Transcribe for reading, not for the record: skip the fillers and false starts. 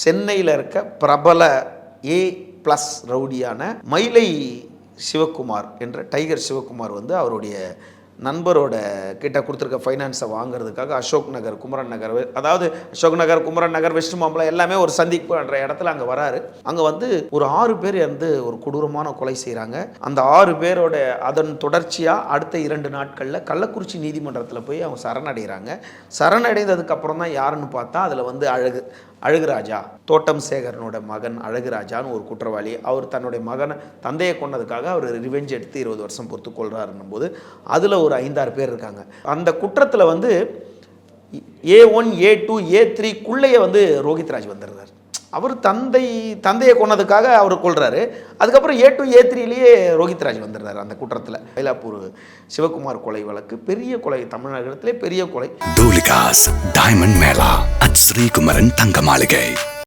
சென்னையில் இருக்க பிரபல A+ ரவுடியான மயிலை சிவகுமார் என்ற டைகர் சிவகுமார் வந்து அவருடைய நண்பரோட கிட்ட கொடுத்துருக்க ஃபைனான்ஸை வாங்குறதுக்காக அசோக் நகர், குமரன் நகர், அதாவது அசோக் நகர், குமரன் நகர், வெஸ்ட் மாம்பலம் எல்லாமே ஒரு சந்திப்புன்ற இடத்துல அங்கே வராரு. அங்கே வந்து ஒரு 6 பேர் வந்து ஒரு கொடூரமான கொலை செய்கிறாங்க. அந்த 6 பேரோட அதன் தொடர்ச்சியாக அடுத்த 2 நாட்களில் கள்ளக்குறிச்சி நீதிமன்றத்தில் போய் அவங்க சரணடைகிறாங்க. சரணடைந்ததுக்கப்புறம் தான் யாருன்னு பார்த்தா அதில் வந்து அழகுராஜா, தோட்டம் சேகரனோட மகன் அழகுராஜான்னு ஒரு குற்றவாளி. அவர் தன்னுடைய தந்தையை கொண்டதுக்காக அவர் ரிவெஞ்ச் எடுத்து 20 வருஷம் பொறுத்து கொள்றாருன்னும் போது அதில் ஒரு 5-6 பேர் இருக்காங்க. அந்த குற்றத்தில் வந்து A1, A2, A3க்குள்ளேயே வந்து ரோஹித்ராஜ் வந்துடுறாரு. அவர் தந்தையை கொண்டதுக்காக அவர் கொள்றாரு. அதுக்கப்புறம் A2, A3லேயே ரோஹித்ராஜ் வந்துடுறாரு அந்த குற்றத்தில். மயிலாப்பூர் சிவகுமார் கொலை வழக்கு பெரிய கொலை, தமிழகத்திலே பெரிய கொலை. தூலிகாஸ் டைமண்ட் மேளா அட் ஸ்ரீகுமரன் தங்க மாளிகை.